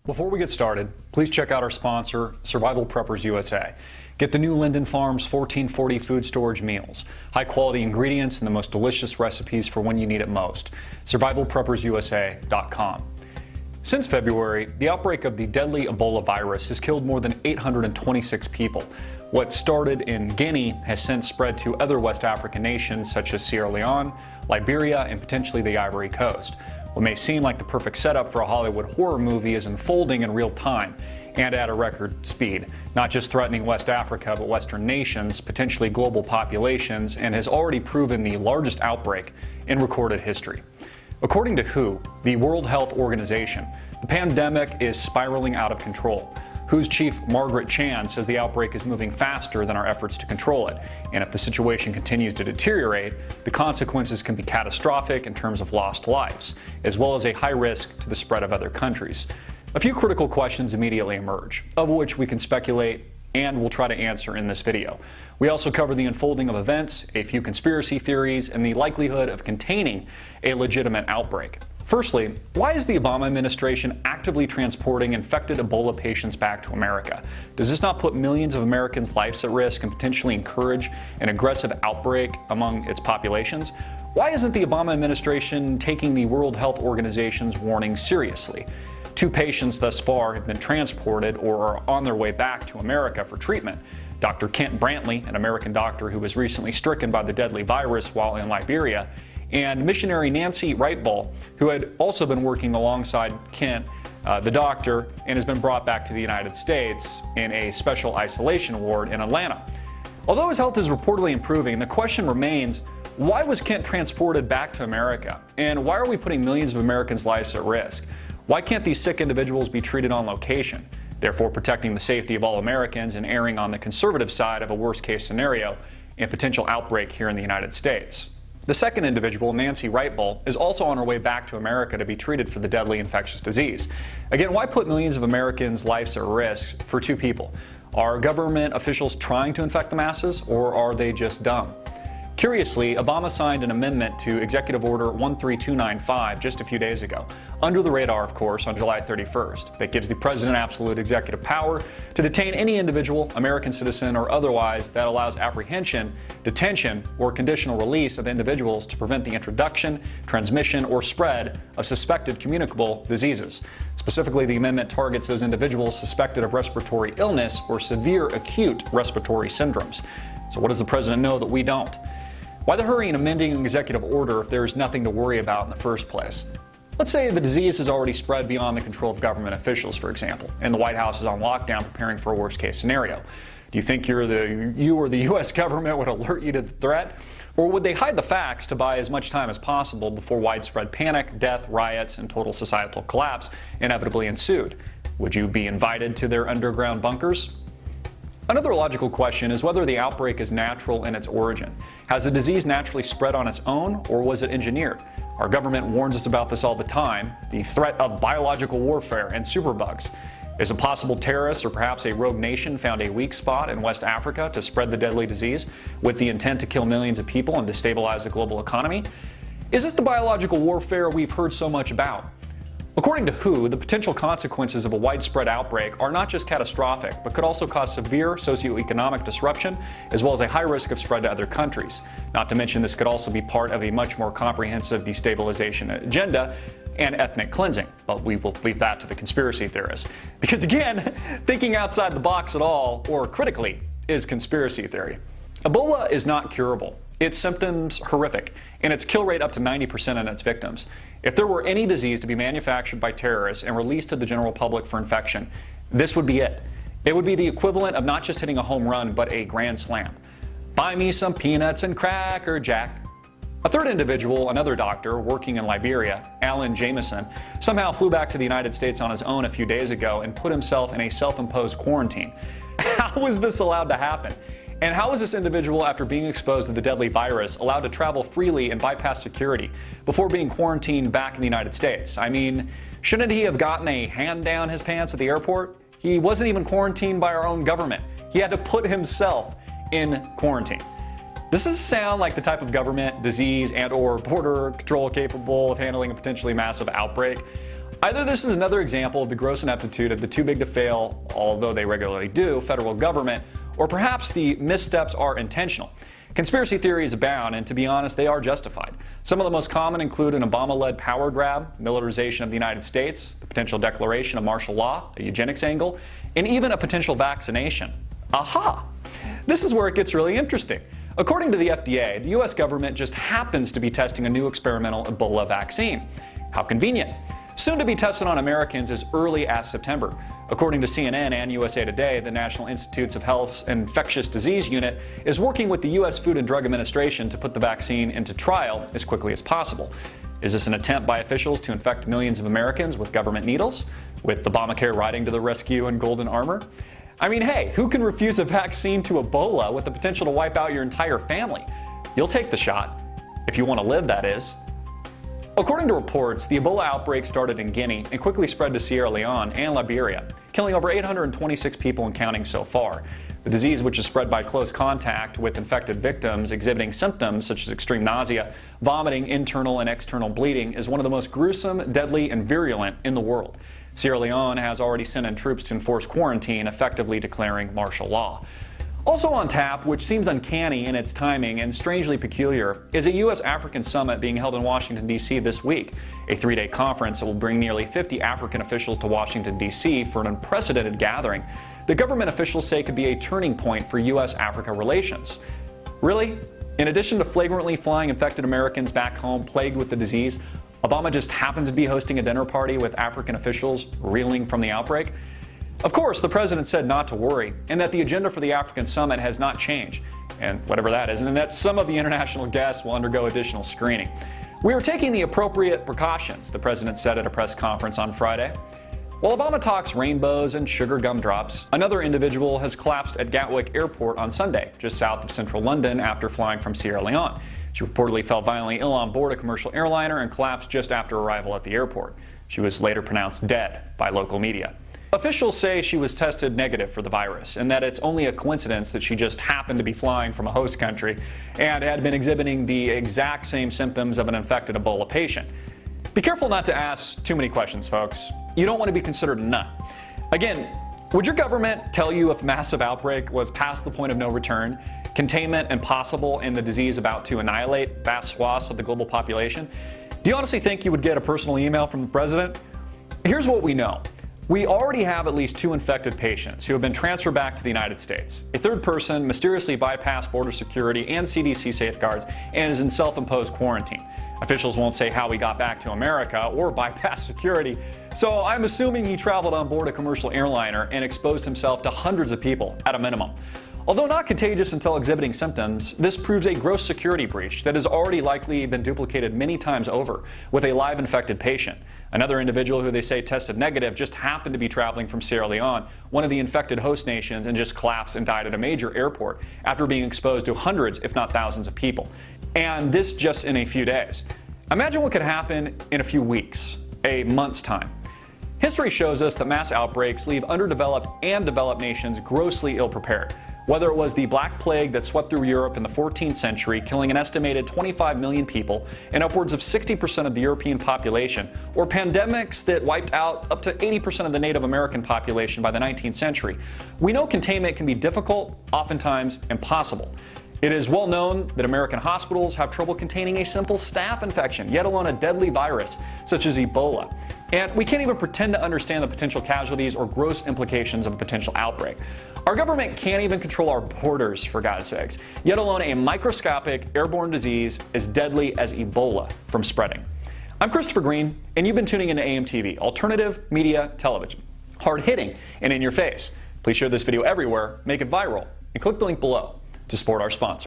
Before we get started, please check out our sponsor, Survival Preppers USA. Get the new Linden Farms 1440 food storage meals. High quality ingredients and the most delicious recipes for when you need it most. SurvivalPreppersUSA.com. Since February, the outbreak of the deadly Ebola virus has killed more than 826 people. What started in Guinea has since spread to other West African nations such as Sierra Leone, Liberia, and potentially the Ivory Coast. What may seem like the perfect setup for a Hollywood horror movie is unfolding in real time and at a record speed, not just threatening West Africa, but Western nations, potentially global populations, and has already proven the largest outbreak in recorded history. According to WHO, the World Health Organization, the pandemic is spiraling out of control. WHO's chief Margaret Chan says the outbreak is moving faster than our efforts to control it, and if the situation continues to deteriorate, the consequences can be catastrophic in terms of lost lives, as well as a high risk to the spread of other countries. A few critical questions immediately emerge, of which we can speculate and we'll try to answer in this video. We also cover the unfolding of events, a few conspiracy theories, and the likelihood of containing a legitimate outbreak. Firstly, why is the Obama administration actively transporting infected Ebola patients back to America? Does this not put millions of Americans' lives at risk and potentially encourage an aggressive outbreak among its populations? Why isn't the Obama administration taking the World Health Organization's warning seriously? 2 patients thus far have been transported or are on their way back to America for treatment. Dr. Kent Brantley, an American doctor who was recently stricken by the deadly virus while in Liberia, and missionary Nancy Wrightball, who had also been working alongside Kent, the doctor, and has been brought back to the United States in a special isolation ward in Atlanta. Although his health is reportedly improving, the question remains, why was Kent transported back to America? And why are we putting millions of Americans' lives at risk? Why can't these sick individuals be treated on location, therefore protecting the safety of all Americans and erring on the conservative side of a worst-case scenario and potential outbreak here in the United States? The second individual, Nancy Wrightball, is also on her way back to America to be treated for the deadly infectious disease. Again, why put millions of Americans' lives at risk for 2 people? Are government officials trying to infect the masses, or are they just dumb? Curiously, Obama signed an amendment to Executive Order 13295 just a few days ago, under the radar, of course, on July 31st, that gives the president absolute executive power to detain any individual, American citizen or otherwise, that allows apprehension, detention, or conditional release of individuals to prevent the introduction, transmission, or spread of suspected communicable diseases. Specifically, the amendment targets those individuals suspected of respiratory illness or severe acute respiratory syndromes. So what does the president know that we don't? Why the hurry in amending an executive order if there is nothing to worry about in the first place? Let's say the disease has already spread beyond the control of government officials, for example, and the White House is on lockdown preparing for a worst-case scenario. Do you think you or the U.S. government would alert you to the threat? Or would they hide the facts to buy as much time as possible before widespread panic, death, riots, and total societal collapse inevitably ensued? Would you be invited to their underground bunkers? Another logical question is whether the outbreak is natural in its origin. Has the disease naturally spread on its own, or was it engineered? Our government warns us about this all the time, the threat of biological warfare and superbugs. Is a possible terrorist or perhaps a rogue nation found a weak spot in West Africa to spread the deadly disease with the intent to kill millions of people and destabilize the global economy? Is this the biological warfare we've heard so much about? According to WHO, the potential consequences of a widespread outbreak are not just catastrophic, but could also cause severe socioeconomic disruption, as well as a high risk of spread to other countries. Not to mention, this could also be part of a much more comprehensive destabilization agenda and ethnic cleansing, but we will leave that to the conspiracy theorists. Because again, thinking outside the box at all, or critically, is conspiracy theory. Ebola is not curable. Its symptoms horrific, and its kill rate up to 90% in its victims. If there were any disease to be manufactured by terrorists and released to the general public for infection, this would be it. It would be the equivalent of not just hitting a home run, but a grand slam. Buy me some peanuts and Cracker Jack. A third individual, another doctor working in Liberia, Alan Jameson, somehow flew back to the United States on his own a few days ago and put himself in a self-imposed quarantine. How was this allowed to happen? And how was this individual, after being exposed to the deadly virus, allowed to travel freely and bypass security before being quarantined back in the United States? I mean, shouldn't he have gotten a hand down his pants at the airport? He wasn't even quarantined by our own government. He had to put himself in quarantine. Does this sound like the type of government, disease, and/or border control capable of handling a potentially massive outbreak? Either this is another example of the gross ineptitude of the too big to fail, although they regularly do, federal government, or perhaps the missteps are intentional. Conspiracy theories abound, and to be honest, they are justified. Some of the most common include an Obama-led power grab, militarization of the United States, the potential declaration of martial law, a eugenics angle, and even a potential vaccination. Aha! This is where it gets really interesting. According to the FDA, the US government just happens to be testing a new experimental Ebola vaccine. How convenient. Soon to be tested on Americans as early as September. According to CNN and USA Today, the National Institutes of Health's Infectious Disease Unit is working with the US Food and Drug Administration to put the vaccine into trial as quickly as possible. Is this an attempt by officials to infect millions of Americans with government needles? With Obamacare riding to the rescue in golden armor? I mean, hey, who can refuse a vaccine to Ebola with the potential to wipe out your entire family? You'll take the shot. If you want to live, that is. According to reports, the Ebola outbreak started in Guinea and quickly spread to Sierra Leone and Liberia, killing over 826 people and counting so far. The disease, which is spread by close contact with infected victims exhibiting symptoms such as extreme nausea, vomiting, internal and external bleeding, is one of the most gruesome, deadly, and virulent in the world. Sierra Leone has already sent in troops to enforce quarantine, effectively declaring martial law. Also on tap, which seems uncanny in its timing and strangely peculiar, is a U.S.-African summit being held in Washington, D.C. this week, a three-day conference that will bring nearly 50 African officials to Washington, D.C. for an unprecedented gathering that government officials say could be a turning point for U.S.-Africa relations. Really? In addition to flagrantly flying infected Americans back home plagued with the disease, Obama just happens to be hosting a dinner party with African officials reeling from the outbreak? Of course, the president said not to worry, and that the agenda for the African summit has not changed, and whatever that is, and that some of the international guests will undergo additional screening. We are taking the appropriate precautions, the president said at a press conference on Friday. While Obama talks rainbows and sugar gumdrops, another individual has collapsed at Gatwick Airport on Sunday, just south of central London, after flying from Sierra Leone. She reportedly fell violently ill on board a commercial airliner and collapsed just after arrival at the airport. She was later pronounced dead by local media. Officials say she was tested negative for the virus and that it's only a coincidence that she just happened to be flying from a host country and had been exhibiting the exact same symptoms of an infected Ebola patient. Be careful not to ask too many questions, folks. You don't want to be considered a nut. Again, would your government tell you if massive outbreak was past the point of no return, containment impossible, and the disease about to annihilate vast swaths of the global population? Do you honestly think you would get a personal email from the president? Here's what we know. We already have at least 2 infected patients who have been transferred back to the United States. A third person mysteriously bypassed border security and CDC safeguards and is in self-imposed quarantine. Officials won't say how he got back to America or bypassed security, so I'm assuming he traveled on board a commercial airliner and exposed himself to hundreds of people at a minimum. Although not contagious until exhibiting symptoms, this proves a gross security breach that has already likely been duplicated many times over with a live infected patient. Another individual who they say tested negative just happened to be traveling from Sierra Leone, one of the infected host nations, and just collapsed and died at a major airport after being exposed to hundreds, if not thousands of people. And this just in a few days. Imagine what could happen in a few weeks, a month's time. History shows us that mass outbreaks leave underdeveloped and developed nations grossly ill-prepared. Whether it was the Black Plague that swept through Europe in the 14th century, killing an estimated 25 million people and upwards of 60% of the European population, or pandemics that wiped out up to 80% of the Native American population by the 19th century, we know containment can be difficult, oftentimes impossible. It is well known that American hospitals have trouble containing a simple staph infection, yet alone a deadly virus such as Ebola. And we can't even pretend to understand the potential casualties or gross implications of a potential outbreak. Our government can't even control our borders, for God's sakes, yet alone a microscopic airborne disease as deadly as Ebola from spreading. I'm Christopher Greene, and you've been tuning into AMTV, alternative media television. Hard-hitting and in your face. Please share this video everywhere, make it viral, and click the link below to support our sponsor.